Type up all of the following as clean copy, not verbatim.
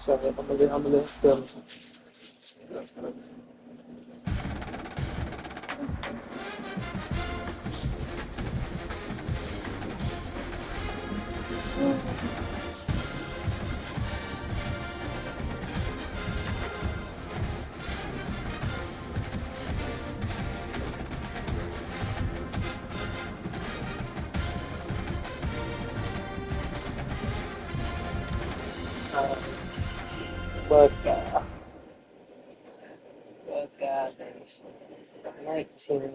saniye hamle istiyorum. Workout. Workout days. 19.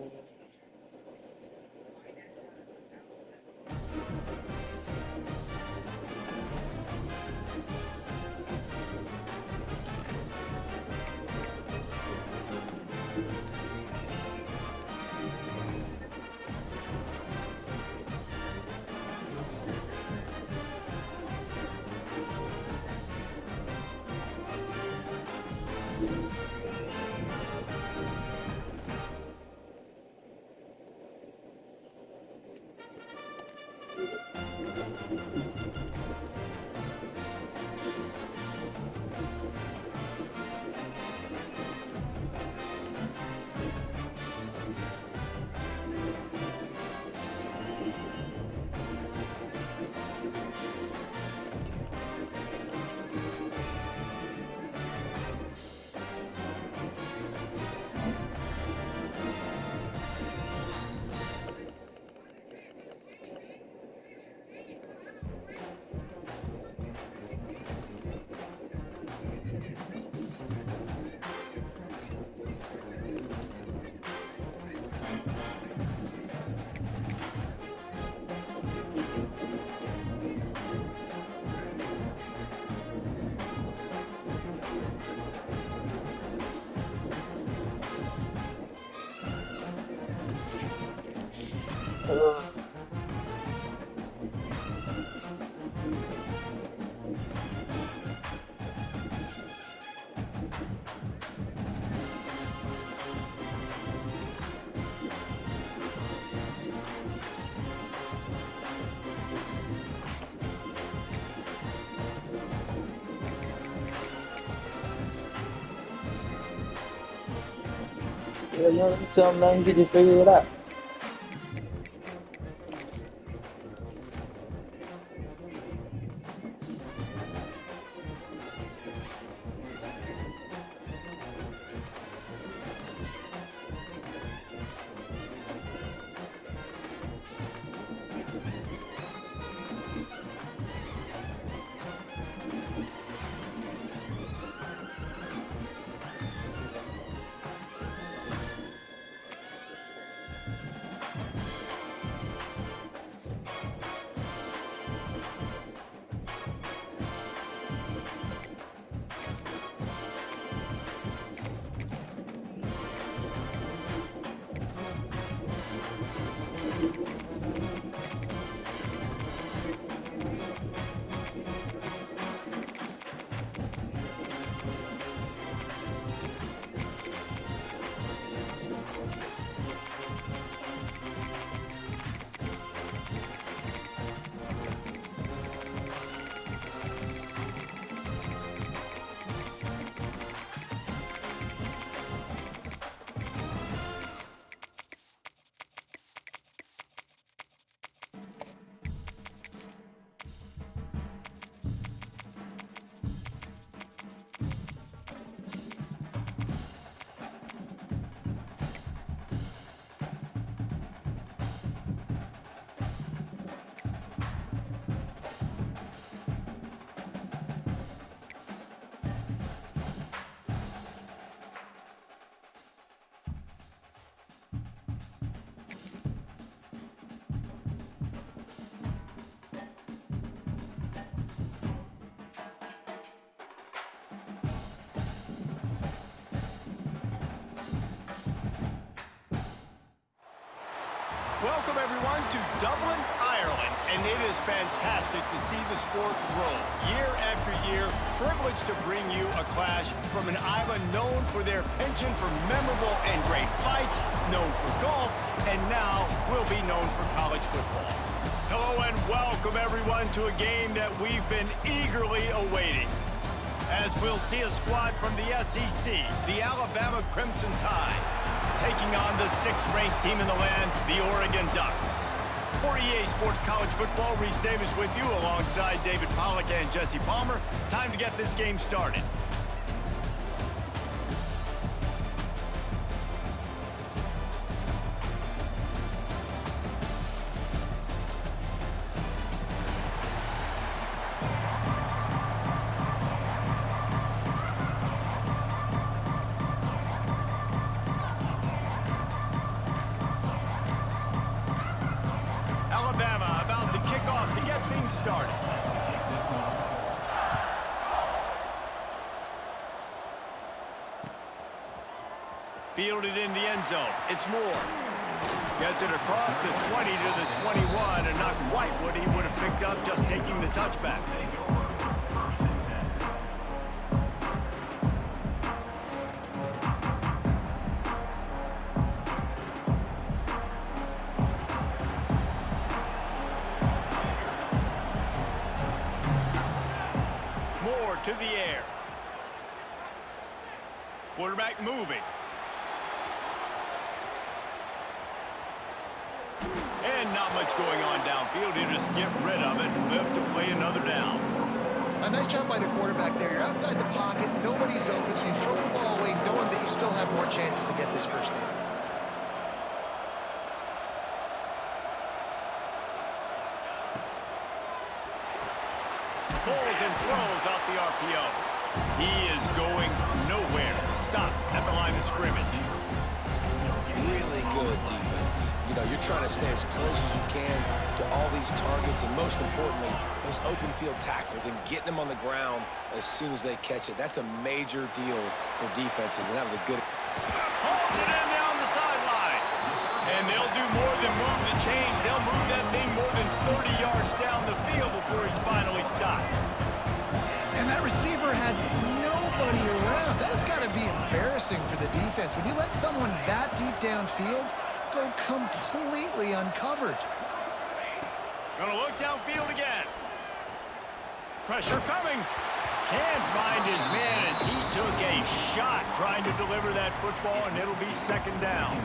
Camdan gidip yürü. Welcome, everyone, to Dublin, Ireland, and it is fantastic to see the sport grow year after year. Privileged to bring you a clash from an island known for their penchant for memorable and great fights, known for golf, and now will be known for college football. Hello and welcome, everyone, to a game that we've been eagerly awaiting. as we'll see a squad from the SEC, the Alabama Crimson Tide, taking on the 6th-ranked team in the land, the Oregon Ducks. For EA Sports College Football, Reese Davis with you alongside David Pollack and Jesse Palmer. Time to get this game started. Alabama about to kick off to get things started. Fielded in the end zone. It's Moore. Gets it across the 20 to the 21, and not quite what he would have picked up just taking the touchback. Moore to the air. Quarterback moving. And not much going on downfield. He'll just get rid of it and live to play another down. A nice job by the quarterback there. You're outside the pocket, nobody's open, so you throw the ball away knowing that you still have more chances to get this first down. Pulls and throws off the RPO. He is going nowhere. Stop at the line of scrimmage. Really good defense. You know, you're trying to stay as close as you can to all these targets, and most importantly, those open field tackles and getting them on the ground as soon as they catch it. That's a major deal for defenses, and that was a good... Pulls it in down the sideline. And they'll do more than move the chains. They'll move that thing more than 30 yards down the field before he's finally stopped. And that receiver had nobody around. That has got to be embarrassing for the defense. When you let someone that deep downfield go completely uncovered. Gonna look downfield again. Pressure coming. Can't find his man as he took a shot trying to deliver that football, and it'll be 2nd down.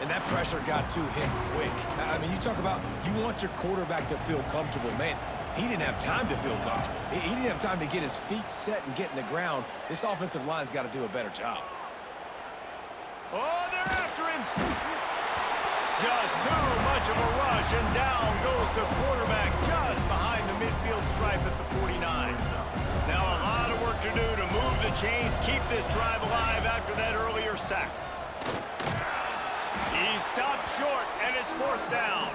And that pressure got to him quick. I mean, you talk about you want your quarterback to feel comfortable. Man, he didn't have time to feel comfortable. He didn't have time to get his feet set and get in the ground. This offensive line's got to do a better job. Oh, they're after him. Just too much of a rush, and down goes the quarterback just behind the midfield stripe at the 49. Now a lot of work to do to move the chains, keep this drive alive after that earlier sack. He stopped short, and it's 4th down.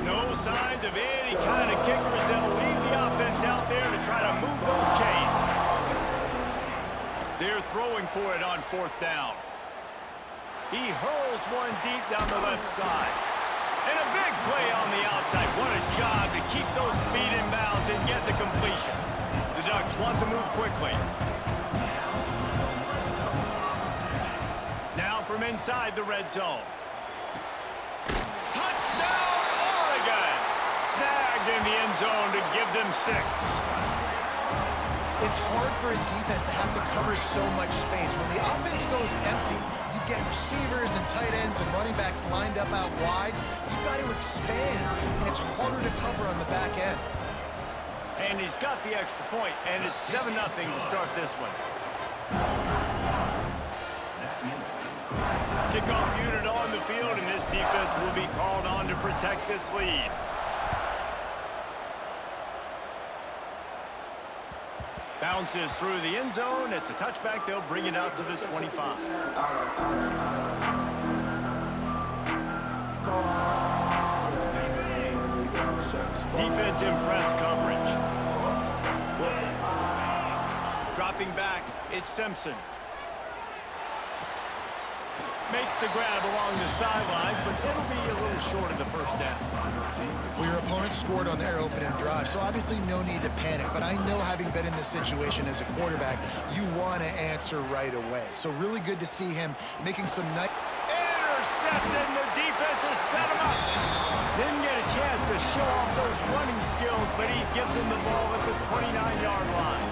No signs of any kind of kickers that'll leave the offense out there to try to move those chains. They're throwing for it on 4th down. He hurls one deep down the left side. And a big play on the outside. What a job to keep those feet in bounds and get the completion. The Ducks want to move quickly. Now from inside the red zone. Touchdown, Oregon! Snagged in the end zone to give them 6. It's hard for a defense to have to cover so much space. When the offense goes empty, you get receivers and tight ends and running backs lined up out wide. You've got to expand, and it's harder to cover on the back end. And he's got the extra point, and it's 7-0 to start this one. Kickoff unit on the field, and this defense will be called on to protect this lead. Bounces through the end zone. It's a touchback. They'll bring it out to the 25. Defense in press coverage. Dropping back, it's Simpson. Makes the grab along the sidelines, but it'll be a little short of the first down. Well, your opponent scored on their opening drive, so obviously no need to panic. But I know, having been in this situation as a quarterback, you want to answer right away. So really good to see him making some nice... Intercepted, and the defense has set him up. Didn't get a chance to show off those running skills, but he gives him the ball at the 29-yard line.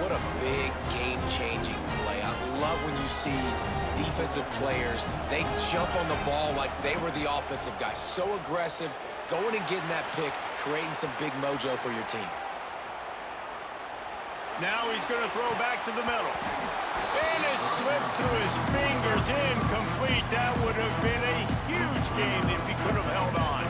What a big game-changing play. I love when you see defensive players, they jump on the ball like they were the offensive guy. So aggressive, going and getting that pick, creating some big mojo for your team. Now he's going to throw back to the middle. And it slips through his fingers, incomplete. That would have been a huge gain if he could have held on.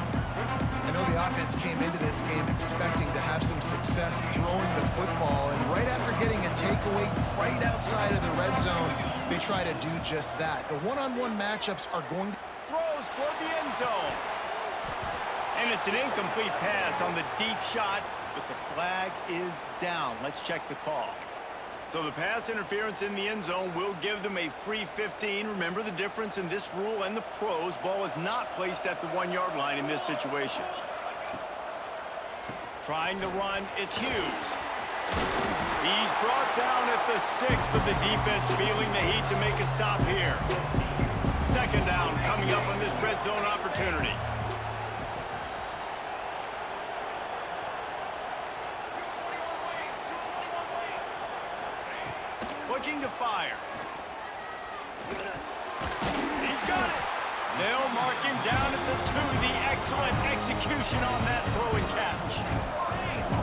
I know the offense came into this game expecting to have some success throwing the football, and right after getting a takeaway right outside of the red zone, they try to do just that. The one-on-one matchups are going to... Throws toward the end zone. And it's an incomplete pass on the deep shot, but the flag is down. Let's check the call. So the pass interference in the end zone will give them a free 15. Remember the difference in this rule and the pros. Ball is not placed at the 1-yard line in this situation. Trying to run, it's Hughes. He's brought down at the 6, but the defense feeling the heat to make a stop here. Second down coming up on this red zone opportunity. Looking to fire. He's got it. They'll mark him down at the 2. The excellent execution on that throw and catch.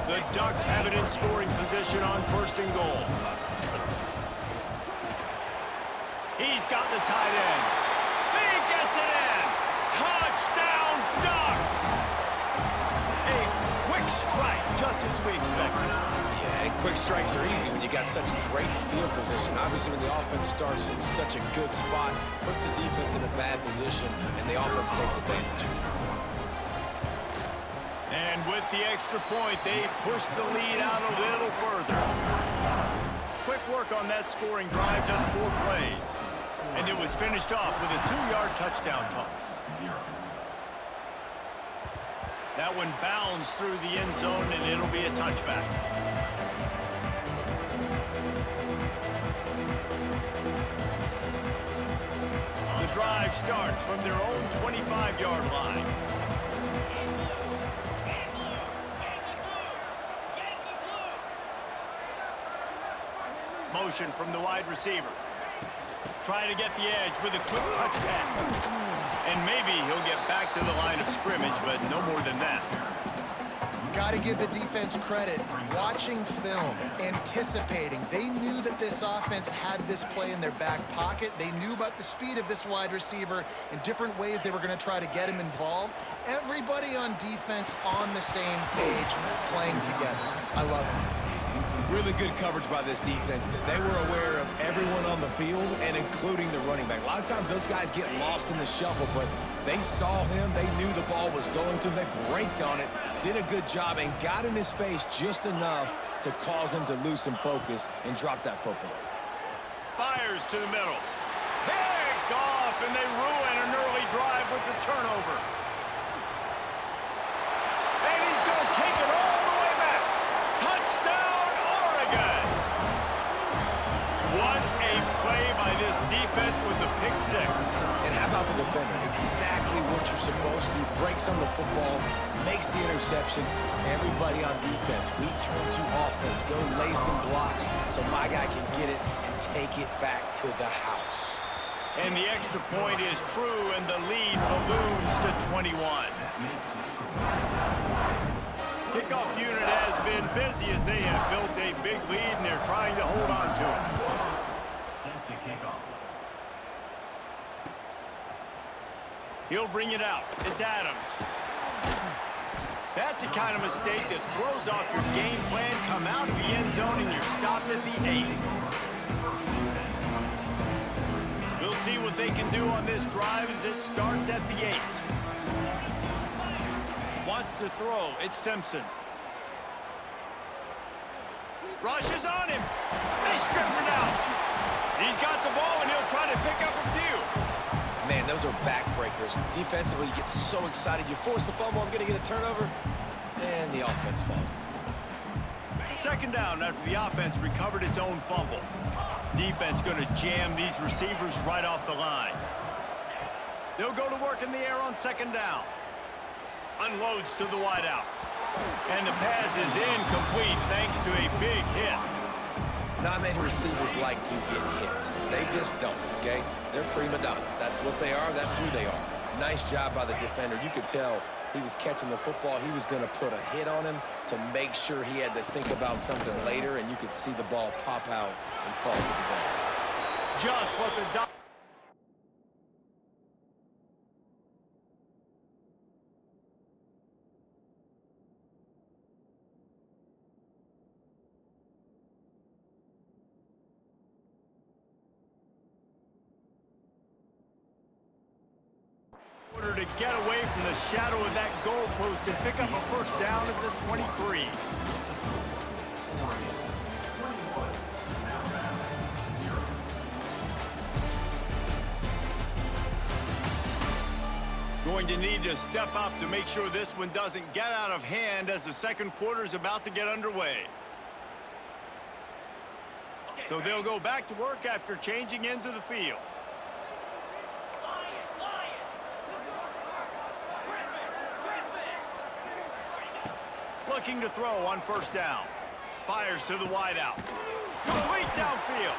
The Ducks have it in scoring position on 1st and goal. He's got the tight end. He gets it in. Touchdown, Ducks. A quick strike, just as we expected. And quick strikes are easy when you got such great field position. Obviously, when the offense starts in such a good spot, puts the defense in a bad position, and the offense takes advantage. And with the extra point, they push the lead out a little further. Quick work on that scoring drive, just 4 plays. And it was finished off with a 2-yard touchdown toss. That one bounds through the end zone, and it'll be a touchback. The drive starts from their own 25-yard line. Motion from the wide receiver. Trying to get the edge with a quick touch pass. And maybe he'll get back to the line of scrimmage, but no more than that. Got to give the defense credit. Watching film, anticipating. They knew that this offense had this play in their back pocket. They knew about the speed of this wide receiver and different ways they were going to try to get him involved. Everybody on defense on the same page, playing together. I love it. Really good coverage by this defense. They were aware of everyone on the field, and including the running back. A lot of times those guys get lost in the shuffle, but they saw him. They knew the ball was going to them. They braked on it, did a good job, and got in his face just enough to cause him to lose some focus and drop that football. Fires to the middle. Picked off, and they ruin an early drive with the turnover. And he's going to take it all the way back. Touchdown, Oregon! What a play by this defense with the pick 6. And how about the defender? Exactly what you're supposed to do. Breaks on the football, makes the interception. Everybody on defense, we turn to offense. Go lay some blocks so my guy can get it and take it back to the house. And the extra point is true, and the lead balloons to 21. Kickoff unit has been busy as they have built a big lead, and they're trying to hold on to it. He'll bring it out. It's Adams. That's the kind of mistake that throws off your game plan. Come out of the end zone, and you're stopped at the 8. We'll see what they can do on this drive as it starts at the 8. Wants to throw. It's Simpson. Rushes on him. They stripped it out. He's got the ball, and he'll try to pick up a few. Man, those are backbreakers. Defensively, you get so excited. You force the fumble, I'm going to get a turnover, and the offense falls. Second down after the offense recovered its own fumble. Defense going to jam these receivers right off the line. They'll go to work in the air on second down. Unloads to the wideout. And the pass is incomplete thanks to a big hit. Not many receivers like to get hit. They just don't, okay? They're prima donnas. That's what they are. That's who they are. Nice job by the defender. You could tell he was catching the football. He was going to put a hit on him to make sure he had to think about something later, and you could see the ball pop out and fall to the ground. Just what the to get away from the shadow of that goalpost and pick up a first down at the 23. Going to need to step up to make sure this one doesn't get out of hand as the second quarter is about to get underway. So they'll go back to work after changing into the field. Looking to throw on first down. Fires to the wideout. Complete downfield.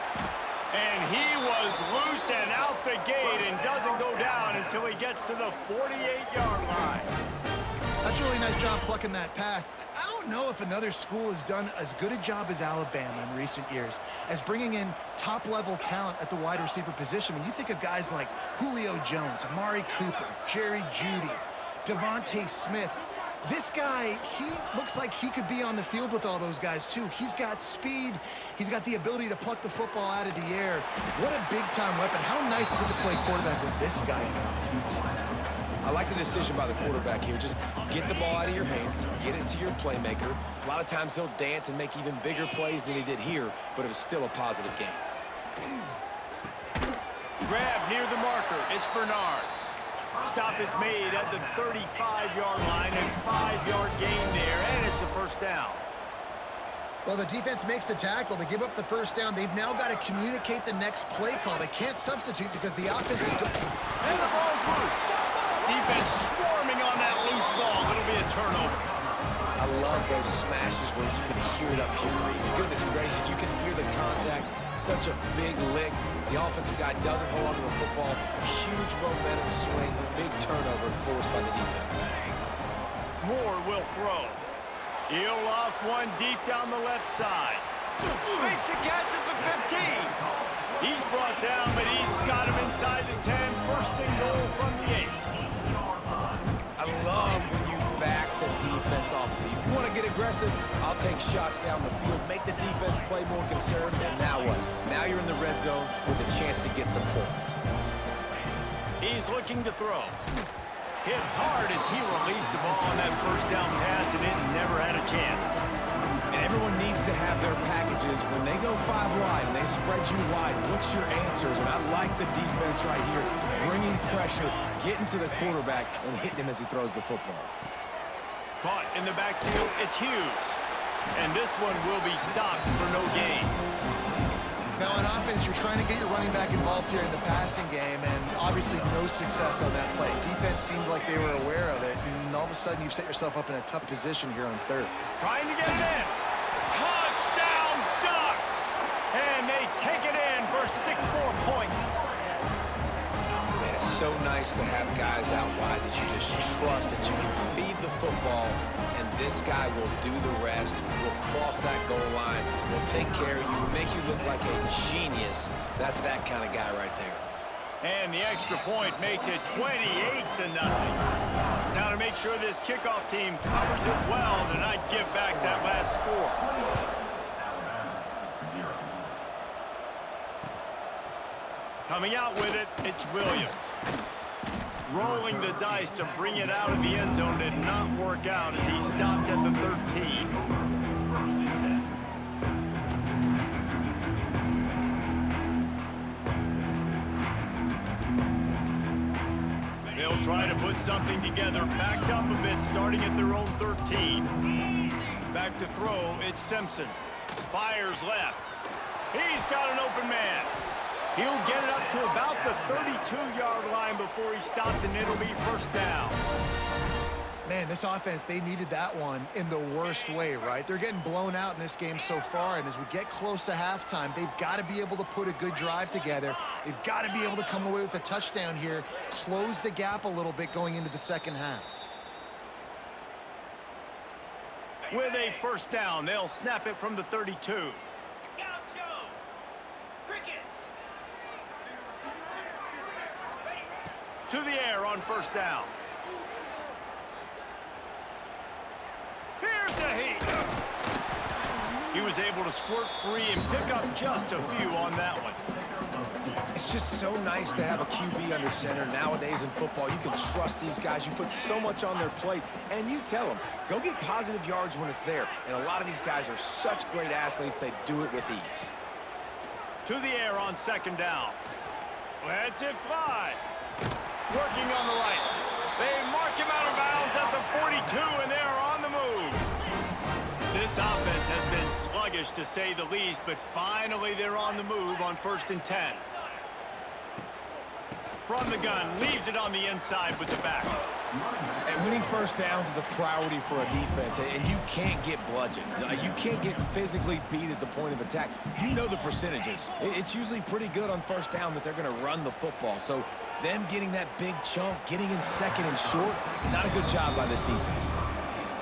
And he was loose and out the gate and doesn't go down until he gets to the 48-yard line. That's a really nice job plucking that pass. I don't know if another school has done as good a job as Alabama in recent years as bringing in top-level talent at the wide receiver position. When you think of guys like Julio Jones, Amari Cooper, Jerry Jeudy, Devontae Smith, this guy, he looks like he could be on the field with all those guys, too. He's got speed. He's got the ability to pluck the football out of the air. What a big-time weapon. How nice is it to play quarterback with this guy? I like the decision by the quarterback here. Just get the ball out of your hands, get it to your playmaker. A lot of times he'll dance and make even bigger plays than he did here, but it was still a positive game. Grab near the marker. It's Bernard. Stop is made at the 35-yard line and 5-yard gain there, and it's a first down. Well, the defense makes the tackle. They give up the first down. They've now got to communicate the next play call. They can't substitute because the offense is good. And the ball's loose. Defense swarming on that loose ball. It'll be a turnover. I love those smashes where you can hear it up here, Reese. Goodness gracious, you can hear the contact. Such a big lick. The offensive guy doesn't hold on to the football. Huge momentum swing. Big turnover forced by the defense. Moore will throw. He'll loft one deep down the left side. Makes a catch at the 15. He's brought down, but he's got him inside the 10. First and goal from the 8. I love when you back the defense off of you. If you want to get aggressive, I'll take shots down the field, make the defense play more conservative, and now what? Now you're in the red zone with a chance to get some points. He's looking to throw. Hit hard as he released the ball on that first down pass, and it never had a chance. And everyone needs to have their packages. When they go 5 wide and they spread you wide, what's your answers? And I like the defense right here, bringing pressure, getting to the quarterback, and hitting him as he throws the football. Caught in the backfield, it's Hughes. And this one will be stopped for no gain. Now, on offense, you're trying to get your running back involved here in the passing game, and obviously no success on that play. Defense seemed like they were aware of it, and all of a sudden you've set yourself up in a tough position here on third. Trying to get it in. Touchdown, Ducks! And they take it in for 6 more points. Man, it's so nice to have guys out wide that you just trust that you can feed the football, and this guy will do the rest, will cross that goal line, will take care of you, will make you look like a genius. That's that kind of guy right there. And the extra point makes it 28-0. Now to make sure this kickoff team covers it well to not give back that last score. Coming out with it, it's Williams. Rolling the dice to bring it out of the end zone did not work out as he stopped at the 13. They'll try to put something together, backed up a bit, starting at their own 13. Back to throw, it's Simpson. Fires left. He's got an open man. He'll get it up to about the 32-yard line before he stopped, and it'll be first down. Man, this offense, they needed that one in the worst way, right? They're getting blown out in this game so far, and as we get close to halftime, they've got to be able to put a good drive together. They've got to be able to come away with a touchdown here, close the gap a little bit going into the second half. With a first down, they'll snap it from the 32. To the air on first down. Here's a heat. He was able to squirt free and pick up just a few on that one. It's just so nice to have a QB under center. Nowadays in football, you can trust these guys. You put so much on their plate, and you tell them, go get positive yards when it's there. And a lot of these guys are such great athletes, they do it with ease. To the air on second down. Lets it fly. Working on the right. They mark him out of bounds at the 42, and they're on the move. This offense has been sluggish, to say the least, but finally they're on the move on 1st and 10. From the gun, leaves it on the inside with the back. And winning first downs is a priority for a defense, and you can't get bludgeoned. You can't get physically beat at the point of attack. You know the percentages. It's usually pretty good on first down that they're going to run the football. So them getting that big chunk, getting in second and short, not a good job by this defense.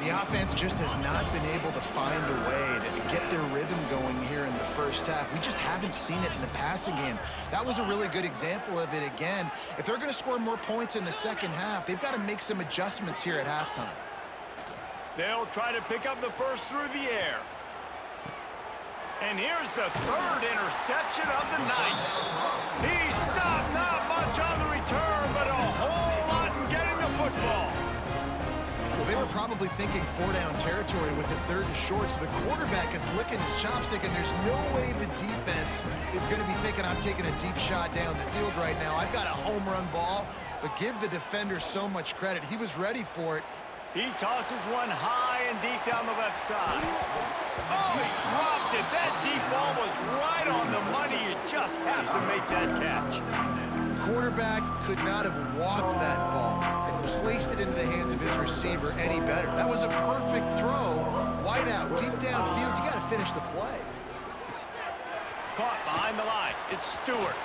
The offense just has not been able to find a way to get their rhythm going here in the first half. We just haven't seen it in the passing game. That was a really good example of it again. If they're going to score more points in the second half, they've got to make some adjustments here at halftime. They'll try to pick up the first through the air. And here's the 3rd interception of the night. He stopped, not much on the return, but a whole lot in getting the football. Well, they were probably thinking 4-down territory with it 3rd and short, so the quarterback is licking his chops thinking there's no way the defense is going to be thinking I'm taking a deep shot down the field right now. I've got a home run ball, but give the defender so much credit. He was ready for it. He tosses one high and deep down the left side. Oh, he dropped it. That deep ball was right on the money. You just have to make that catch. Quarterback could not have walked that ball and placed it into the hands of his receiver any better. That was a perfect throw. Wide out, deep downfield. You got to finish the play. Caught behind the line. It's Stewart.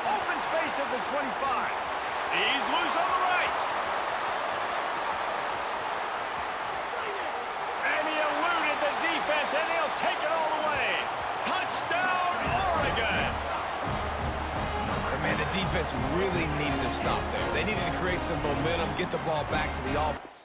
Open space at the 25. He's loose on the right. And he eluded the defense, and he'll take it all the way. Touchdown, Oregon! Man, the defense really needed to stop there. They needed to create some momentum, get the ball back to the offense.